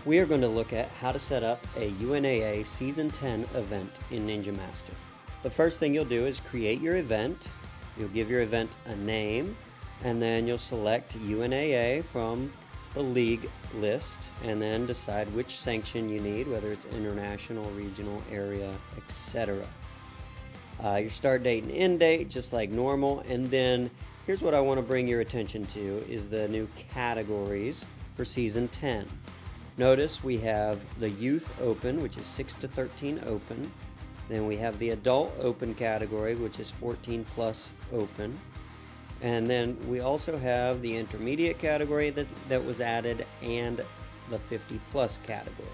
We are going to look at how to set up a UNAA Season 10 event in Ninja Master. The first thing you'll do is create your event. You'll give your event a name, and then you'll select UNAA from the league list, and then decide which sanction you need, whether it's international, regional, area, etc. Your start date and end date, just like normal. And then here's what I want to bring your attention to is the new categories for Season 10. Notice we have the Youth Open, which is 6 to 13 open. Then we have the Adult Open category, which is 14 plus open. And then we also have the Intermediate category that was added, and the 50 plus category.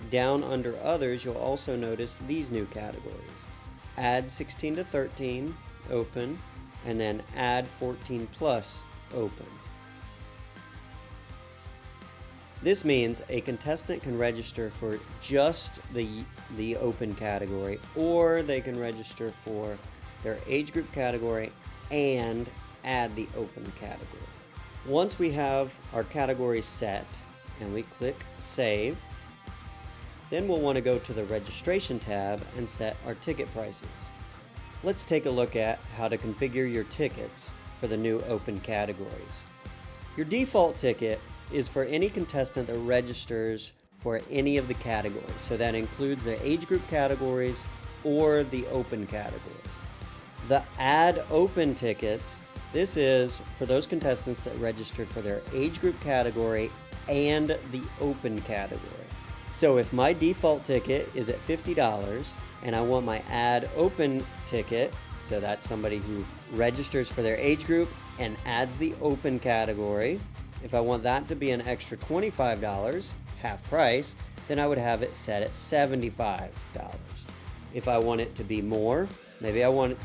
Down under Others, you'll also notice these new categories. Add 16 to 13 open, and then add 14 plus open. This means a contestant can register for just the open category, or they can register for their age group category and add the open category. Once we have our categories set and we click Save, then we'll want to go to the Registration tab and set our ticket prices. Let's take a look at how to configure your tickets for the new open categories. Your default ticket is for any contestant that registers for any of the categories. So that includes the age group categories or the open category. The Add Open tickets, this is for those contestants that registered for their age group category and the open category. So if my default ticket is at $50 and I want my Add Open ticket, so that's somebody who registers for their age group and adds the open category, if I want that to be an extra $25, half price, then I would have it set at $75. If I want it to be more, maybe I want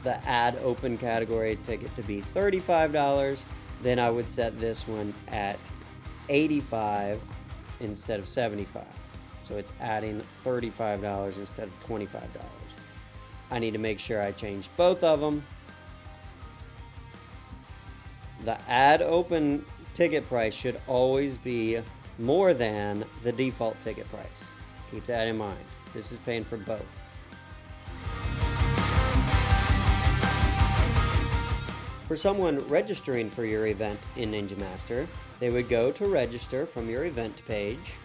the Add Open category ticket to be $35, then I would set this one at $85 instead of $75. So it's adding $35 instead of $25. I need to make sure I change both of them. The Add Open ticket price should always be more than the default ticket price. Keep that in mind. This is paying for both. For someone registering for your event in Ninja Master, they would go to register from your event page.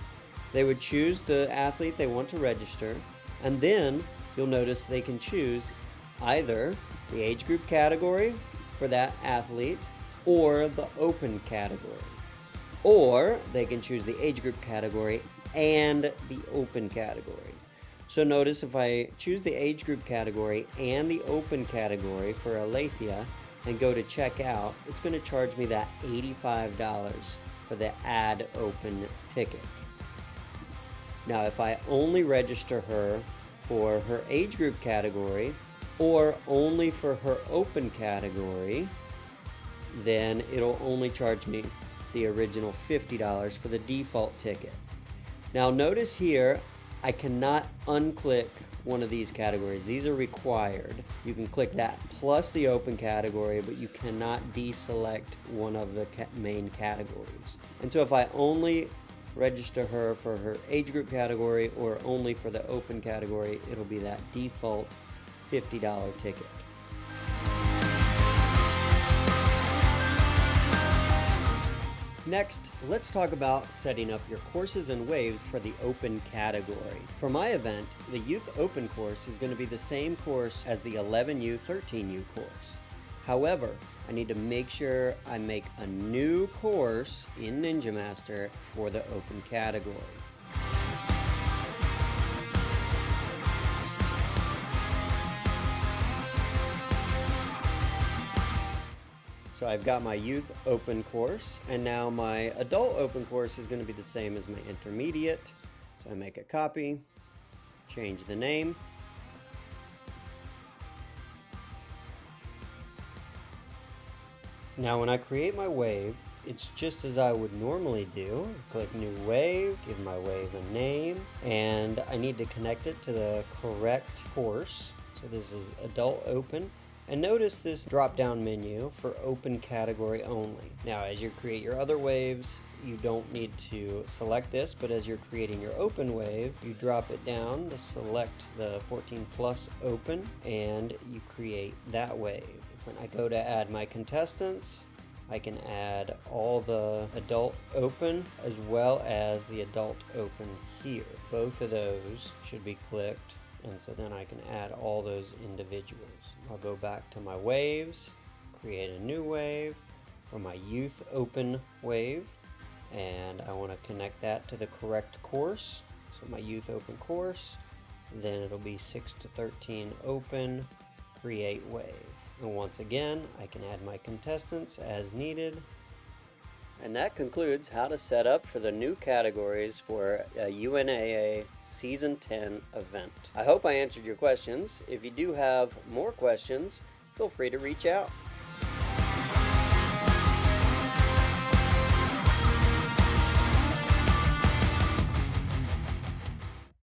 They would choose the athlete they want to register, and then you'll notice they can choose either the age group category for that athlete or the open category. Or they can choose the age group category and the open category. So notice if I choose the age group category and the open category for Alethea and go to checkout, it's going to charge me that $85 for the Add Open ticket. Now if I only register her for her age group category or only for her open category, then it'll only charge me the original $50 for the default ticket. Now notice here, I cannot unclick one of these categories. These are required. You can click that plus the open category, but you cannot deselect one of the main categories. And so if I only register her for her age group category or only for the open category, it'll be that default $50 ticket. Next, let's talk about setting up your courses and waves for the open category. For my event, the Youth Open course is going to be the same course as the 11U, 13U course. However, I need to make sure I make a new course in Ninja Master for the open category. So I've got my Youth Open course, and now my Adult Open course is going to be the same as my Intermediate. So I make a copy, change the name. Now when I create my wave, it's just as I would normally do. Click New Wave, give my wave a name, and I need to connect it to the correct course. So this is Adult Open. And notice this drop-down menu for open category only. Now, as you create your other waves, you don't need to select this, but as you're creating your open wave, you drop it down to select the 14 plus open, and you create that wave. When I go to add my contestants, I can add all the adult open as well as the adult open here. Both of those should be clicked, and so then I can add all those individuals. I'll go back to my waves, create a new wave for my youth open wave, and I want to connect that to the correct course. So my youth open course, then it'll be 6 to 13 open, create wave. And once again, I can add my contestants as needed. And that concludes how to set up for the new categories for a UNAA Season 10 event. I hope I answered your questions. If you do have more questions, feel free to reach out.